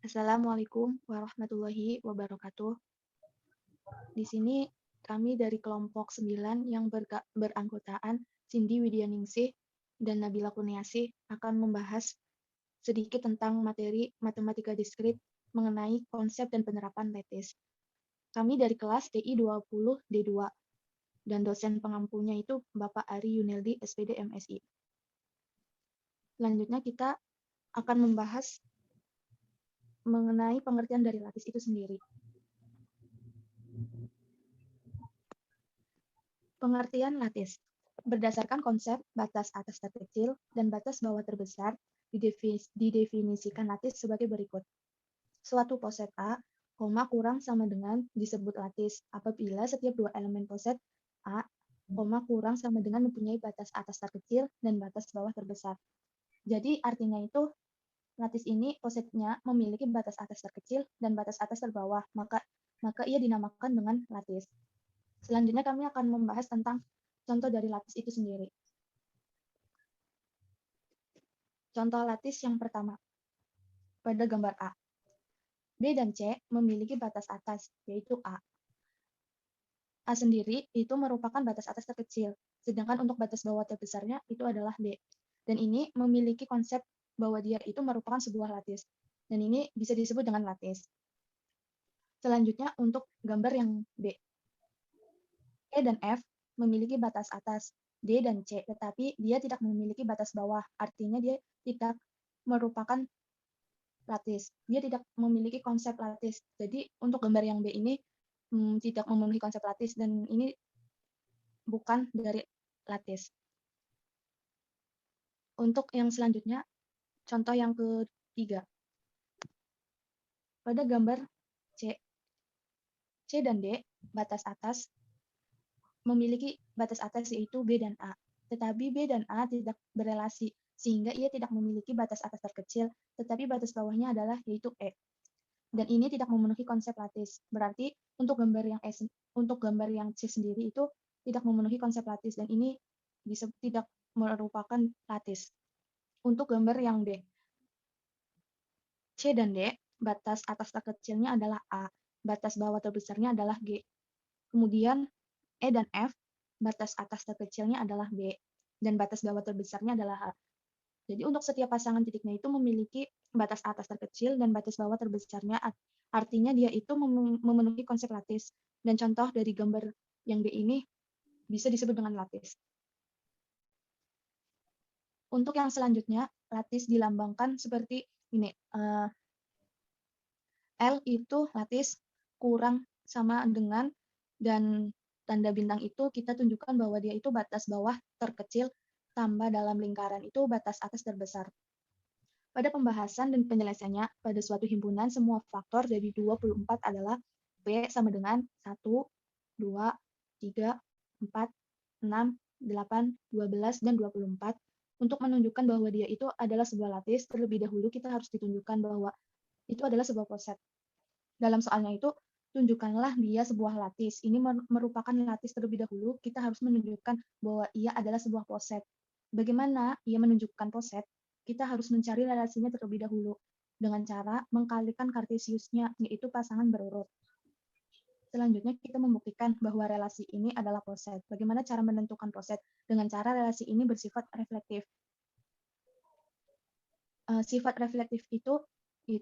Assalamualaikum warahmatullahi wabarakatuh. Di sini kami dari kelompok 9 yang beranggotaan Cindy Widyaningsih dan Nabila Kurniasih akan membahas sedikit tentang materi matematika diskrit mengenai konsep dan penerapan lattice. Kami dari kelas TI 20 D2 dan dosen pengampunya itu Bapak Ari Yuneldi SPD MSI. Selanjutnya kita akan membahas mengenai pengertian dari lattice itu sendiri. Pengertian lattice berdasarkan konsep batas atas terkecil dan batas bawah terbesar didefinisikan lattice sebagai berikut. Suatu poset A, kurang sama dengan disebut lattice apabila setiap dua elemen poset A, kurang sama dengan mempunyai batas atas terkecil dan batas bawah terbesar. Jadi artinya itu lattice ini posetnya memiliki batas atas terkecil dan batas atas terbawah, maka ia dinamakan dengan lattice. Selanjutnya kami akan membahas tentang contoh dari lattice itu sendiri. Contoh lattice yang pertama, pada gambar A. B dan C memiliki batas atas, yaitu A. A sendiri itu merupakan batas atas terkecil, sedangkan untuk batas bawah terbesarnya itu adalah B. Dan ini memiliki konsep bahwa dia itu merupakan sebuah lattice. Dan ini bisa disebut dengan lattice. Selanjutnya untuk gambar yang B. E dan F memiliki batas atas, D dan C, tetapi dia tidak memiliki batas bawah. Artinya dia tidak merupakan lattice. Dia tidak memiliki konsep lattice. Jadi untuk gambar yang B ini tidak memenuhi konsep lattice dan ini bukan dari lattice. Untuk yang selanjutnya, contoh yang ketiga. Pada gambar C dan D, batas atas memiliki batas atas yaitu B dan A. Tetapi B dan A tidak berelasi, sehingga ia tidak memiliki batas atas terkecil, tetapi batas bawahnya adalah yaitu E. Dan ini tidak memenuhi konsep lattice. Berarti untuk gambar yang C sendiri itu tidak memenuhi konsep lattice dan ini tidak merupakan lattice. Untuk gambar yang D, C dan D, batas atas terkecilnya adalah A, batas bawah terbesarnya adalah G. Kemudian E dan F, batas atas terkecilnya adalah B, dan batas bawah terbesarnya adalah H. Jadi untuk setiap pasangan titiknya itu memiliki batas atas terkecil dan batas bawah terbesarnya, artinya dia itu memenuhi konsep lattice. Dan contoh dari gambar yang B ini bisa disebut dengan lattice. Untuk yang selanjutnya, lattice dilambangkan seperti ini. L itu lattice kurang sama dengan, dan tanda bintang itu kita tunjukkan bahwa dia itu batas bawah terkecil tambah dalam lingkaran itu batas atas terbesar. Pada pembahasan dan penyelesaiannya, pada suatu himpunan semua faktor dari 24 adalah B sama dengan 1, 2, 3, 4, 6, 8, 12, dan 24. Untuk menunjukkan bahwa dia itu adalah sebuah lattice, terlebih dahulu kita harus ditunjukkan bahwa itu adalah sebuah poset. Dalam soalnya itu, tunjukkanlah dia sebuah lattice. Ini merupakan lattice terlebih dahulu, kita harus menunjukkan bahwa ia adalah sebuah poset. Bagaimana ia menunjukkan poset? Kita harus mencari relasinya terlebih dahulu dengan cara mengkalikan kartesiusnya, yaitu pasangan berurut. Selanjutnya kita membuktikan bahwa relasi ini adalah poset. Bagaimana cara menentukan poset? Dengan cara relasi ini bersifat reflektif. Sifat reflektif itu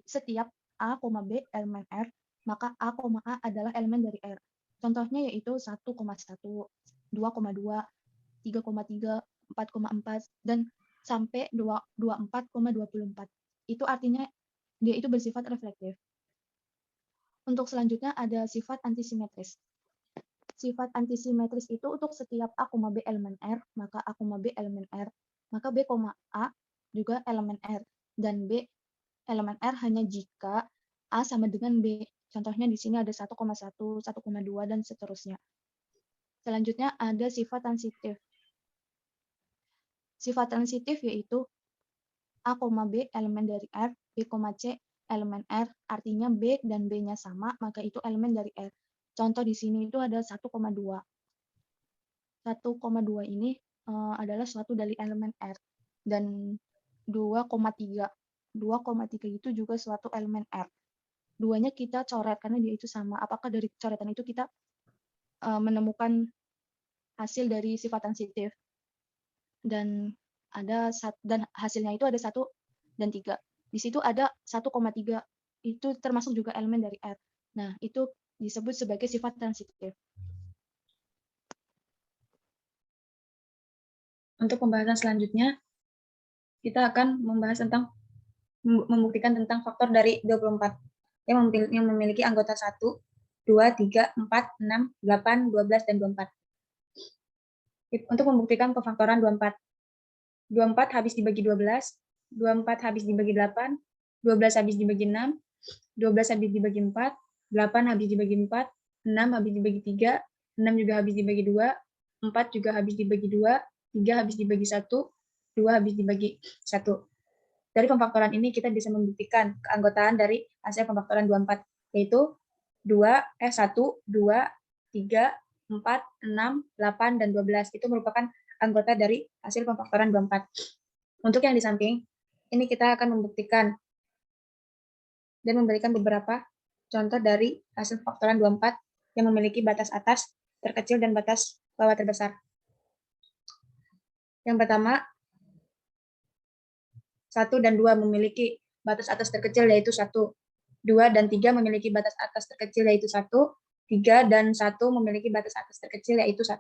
setiap A, B elemen R, maka A, A adalah elemen dari R. Contohnya yaitu 1,1, 2,2, 3,3, 4,4, dan sampai 24,24. Itu artinya dia itu bersifat reflektif. Untuk selanjutnya ada sifat antisimetris. Sifat antisimetris itu untuk setiap A, B elemen R, maka A, B elemen R, maka B, A juga elemen R, dan B elemen R hanya jika A sama dengan B. Contohnya di sini ada 1,1, 1,2, dan seterusnya. Selanjutnya ada sifat transitif. Sifat transitif yaitu A, B elemen dari R, B, C elemen R, artinya B dan B-nya sama, maka itu elemen dari R. Contoh di sini itu ada 1,2. 1,2 ini adalah suatu dari elemen R, dan 2,3 2,3 itu juga suatu elemen R. Duanya kita coret karena dia itu sama. Apakah dari coretan itu kita menemukan hasil dari sifat transitif? Dan hasilnya itu ada 1 dan 3. Di situ ada 1,3 itu termasuk juga elemen dari R. Nah, itu disebut sebagai sifat transitif. Untuk pembahasan selanjutnya, kita akan membuktikan tentang faktor dari 24 yang memiliki anggota 1, 2, 3, 4, 6, 8, 12, dan 24. Untuk membuktikan pefaktoran 24. 24 habis dibagi 12, 24 habis dibagi 8, 12 habis dibagi 6, 12 habis dibagi 4, 8 habis dibagi 4, 6 habis dibagi 3, 6 juga habis dibagi 2, 4 juga habis dibagi 2, 3 habis dibagi 1, 2 habis dibagi 1. Dari pemfaktoran ini kita bisa membuktikan keanggotaan dari hasil pemfaktoran 24, yaitu 1, 2, 3, 4, 6, 8, dan 12. Itu merupakan anggota dari hasil pemfaktoran 24. Untuk yang di samping, ini kita akan membuktikan dan memberikan beberapa contoh dari hasil pemfaktoran 24 yang memiliki batas atas terkecil dan batas bawah terbesar. Yang pertama, 1 dan 2 memiliki batas atas terkecil yaitu 1. 2 dan 3 memiliki batas atas terkecil yaitu 1. 3 dan 1 memiliki batas atas terkecil yaitu 1.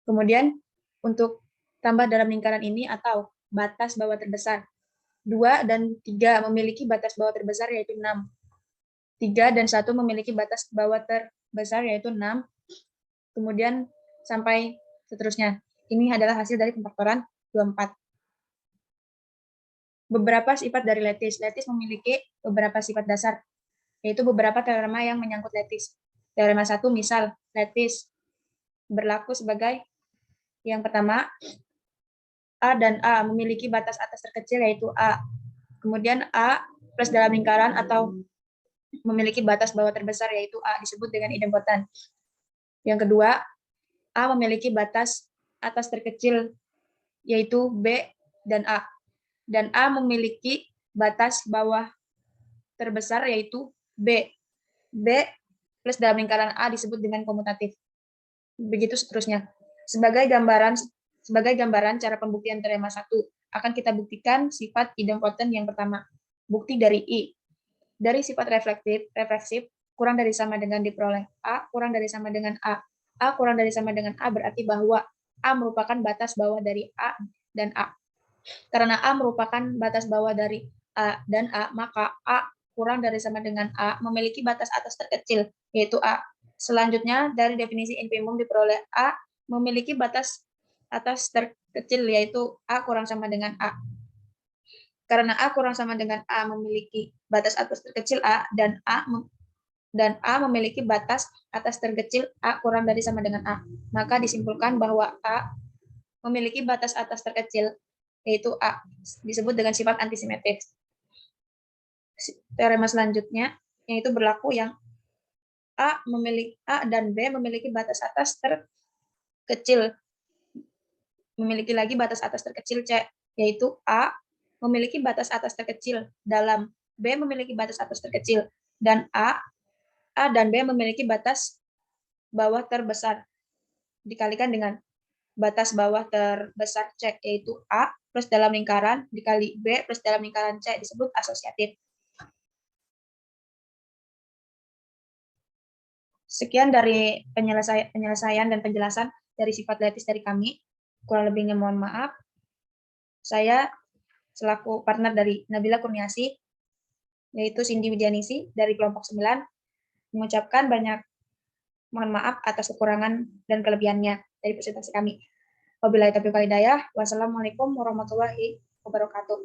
Kemudian untuk tambah dalam lingkaran ini atau batas bawah terbesar. 2 dan 3 memiliki batas bawah terbesar yaitu 6. 3 dan 1 memiliki batas bawah terbesar yaitu 6. Kemudian sampai seterusnya. Ini adalah hasil dari pemfaktoran 24. Beberapa sifat dari lattice. Lattice memiliki beberapa sifat dasar, yaitu beberapa teorema yang menyangkut lattice. Teorema 1, misal, lattice berlaku sebagai yang pertama, A dan A memiliki batas atas terkecil yaitu A. Kemudian A plus dalam lingkaran atau memiliki batas bawah terbesar yaitu A disebut dengan idempoten. Yang kedua, A memiliki batas atas terkecil yaitu B dan A. Dan A memiliki batas bawah terbesar yaitu B. B plus dalam lingkaran A disebut dengan komutatif. Begitu seterusnya. Sebagai gambaran cara pembuktian teorema 1, akan kita buktikan sifat idempoten yang pertama. Bukti dari I. Dari sifat refleksif, kurang dari sama dengan diperoleh A, kurang dari sama dengan A. A kurang dari sama dengan A berarti bahwa A merupakan batas bawah dari A dan A. Karena A merupakan batas bawah dari A dan A, maka A kurang dari sama dengan A memiliki batas atas terkecil, yaitu A. Selanjutnya, dari definisi infimum diperoleh A memiliki batas atas terkecil, yaitu A kurang sama dengan A. Karena A kurang sama dengan A memiliki batas atas terkecil A dan A memiliki batas atas terkecil A kurang dari sama dengan A, maka disimpulkan bahwa A memiliki batas atas terkecil yaitu A, disebut dengan sifat antisimetris. Teorema selanjutnya yaitu berlaku yang A dan B memiliki batas atas terkecil, memiliki lagi batas atas terkecil C, yaitu A memiliki batas atas terkecil dalam B memiliki batas atas terkecil, dan A dan B memiliki batas bawah terbesar dikalikan dengan batas bawah terbesar C, yaitu A plus dalam lingkaran dikali B plus dalam lingkaran C, disebut asosiatif. Sekian dari penyelesaian dan penjelasan dari sifat lattice dari kami. Kurang lebihnya mohon maaf. Saya selaku partner dari Nabila Kurniasi, yaitu Cindy Widianisi dari kelompok 9, mengucapkan banyak mohon maaf atas kekurangan dan kelebihannya dari presentasi kami. Wabillahi taufiq wal hidayah. Wassalamualaikum warahmatullahi wabarakatuh.